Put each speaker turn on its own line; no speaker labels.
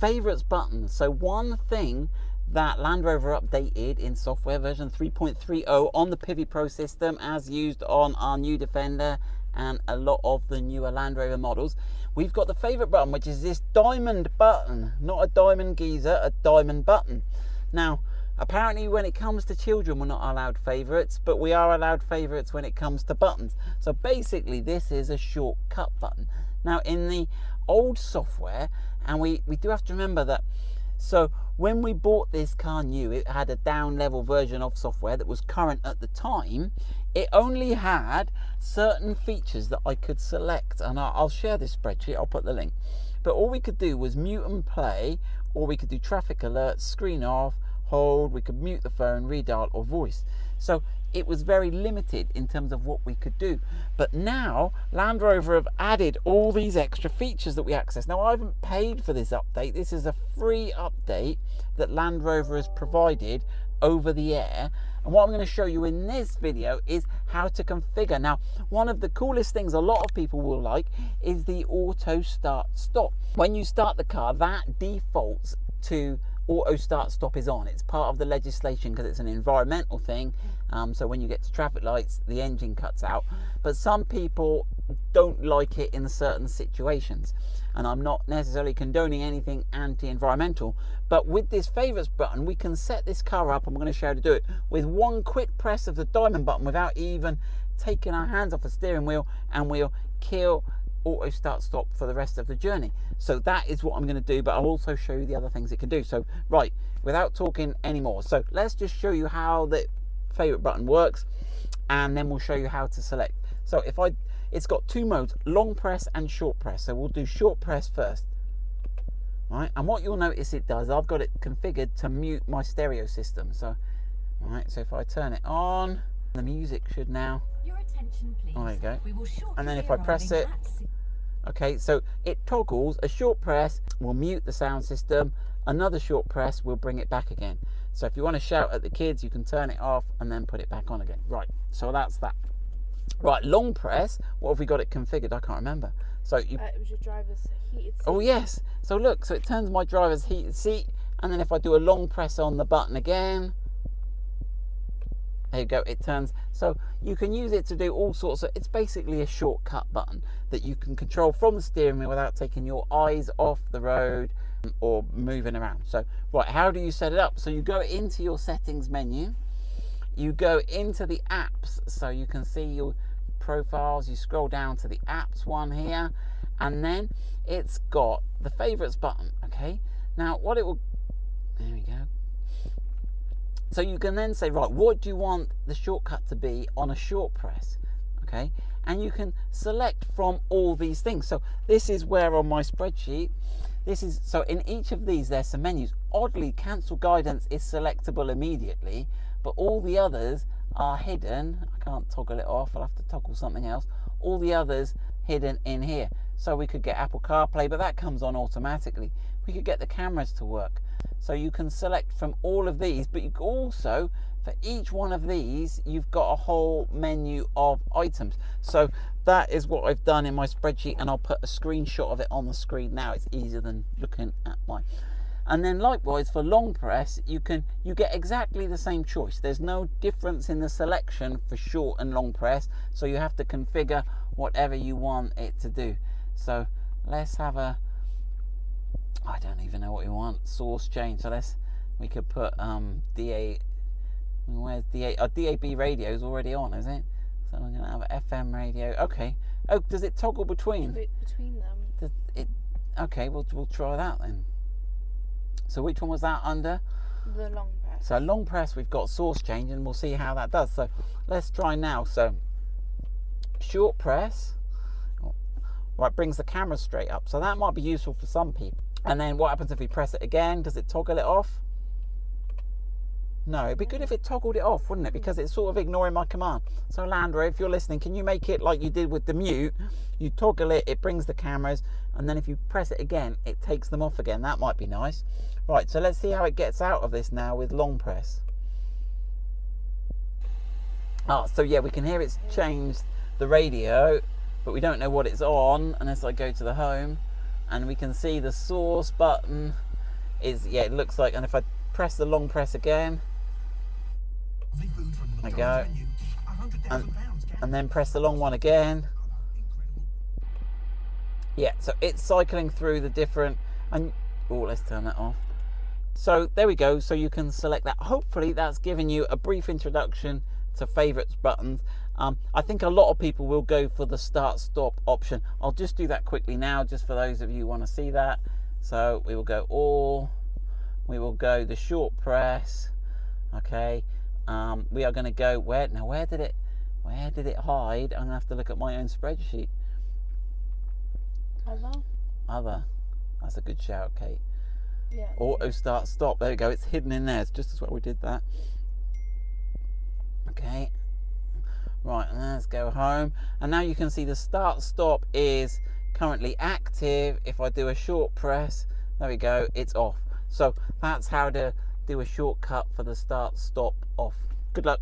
favorites button. So one thing that Land Rover updated in software version 3.30 on the PIVI Pro system, as used on our new Defender and a lot of the newer Land Rover models, we've got the favorite button, which is this diamond button, not a diamond geezer, a diamond button. Now, apparently when it comes to children, we're not allowed favorites, but we are allowed favorites when it comes to buttons. So basically this is a shortcut button. Now in the old software, and we do have to remember that, so when we bought this car new, it had a down level version of software that was current at the time. It only had certain features that I could select, and I'll share this spreadsheet, I'll put the link. But all we could do was mute and play, or we could do traffic alert, screen off, hold, we could mute the phone, redial, or voice. So it was very limited in terms of what we could do. But now Land Rover have added all these extra features that we access. Now I haven't paid for this update. This is a free update that Land Rover has provided over the air. And what I'm going to show you in this video is how to configure. Now, one of the coolest things a lot of people will like is the auto start stop. When you start the car, that defaults to auto start stop is on. It's part of the legislation because it's an environmental thing. So when you get to traffic lights, the engine cuts out. But some people don't like it in certain situations. And I'm not necessarily condoning anything anti-environmental. But with this favorites button, we can set this car up, and we're going to show you how to do it with one quick press of the diamond button without even taking our hands off the steering wheel, and we'll kill auto start stop for the rest of the journey. So that is what I'm going to do, but I'll also show you the other things it can do. So right, without talking anymore, so let's just show you how the favorite button works, and then we'll show you how to select. So it's got two modes, long press and short press. So we'll do short press first. Right, and what you'll notice it does, I've got it configured to mute my stereo system. So right, so if I turn it on, the music should now,
your attention please.
There you go.
We will
And then if I press it, okay, so it toggles. A short press will mute the sound system, another short press will bring it back again. So if you want to shout at the kids, you can turn it off and then put it back on again. Right, so that's that. Right, long press, what have we got it configured? I can't remember. So you
it was your driver's heated seat.
Oh yes, so look, so it turns my driver's heated seat, and then if I do a long press on the button again, there you go, it turns. So you can use it to do all sorts of, it's basically a shortcut button that you can control from the steering wheel without taking your eyes off the road or moving around. So right, how do you set it up? So you go into your settings menu, you go into the apps, so you can see your profiles, you scroll down to the apps one here, and then it's got the favorites button. Okay, now what it will, there we go. So you can then say, right, what do you want the shortcut to be on a short press? Okay, and you can select from all these things. So this is where on my spreadsheet, this is, so in each of these there's some menus. Oddly, cancel guidance is selectable immediately, but all the others are hidden. I can't toggle it off, I'll have to toggle something else. All the others hidden in here. So we could get Apple CarPlay, but that comes on automatically. We could get the cameras to work. So you can select from all of these, but you can also, for each one of these, you've got a whole menu of items. So that is what I've done in my spreadsheet, and I'll put a screenshot of it on the screen now. It's easier than looking at mine. And then likewise for long press, you get exactly the same choice. There's no difference in the selection for short and long press, so you have to configure whatever you want it to do. So let's have a, I don't even know what we want, source change. So we could put where's DAB radio is already on, is it? So I'm gonna have an FM radio. Okay. Oh, does it toggle between?
Between them.
Okay, we'll try that then. So which one was that under?
The long press.
So long press, we've got source change, and we'll see how that does. So let's try now. So short press, right, brings the camera straight up. So that might be useful for some people. And then what happens if we press it again? Does it toggle it off? No, it'd be good if it toggled it off, wouldn't it? Because it's sort of ignoring my command. So Land Rover, if you're listening, can you make it like you did with the mute? You toggle it, it brings the cameras, and then if you press it again, it takes them off again. That might be nice. Right, so let's see how it gets out of this now with long press. So yeah, we can hear it's changed the radio, but we don't know what it's on unless I go to the home, and we can see the source button is, yeah, it looks like, and if I press the long press again, there we go, and then press the long one again. Yeah, so it's cycling through the different, and oh, let's turn that off. So there we go, so you can select that. Hopefully that's given you a brief introduction to favorites buttons. I think a lot of people will go for the start stop option. I'll just do that quickly now, just for those of you who want to see that. So we will go all, we will go the short press. Okay, we are going to go where did it hide? I'm gonna have to look at my own spreadsheet. Other, that's a good shout, Kate.
Yeah.
Auto start stop, there we go, it's hidden in there. It's just as well we did that. Okay, right, and let's go home, and now you can see the start stop is currently active. If I do a short press, there we go, it's off. So that's how to do a shortcut for the start stop off. Good luck.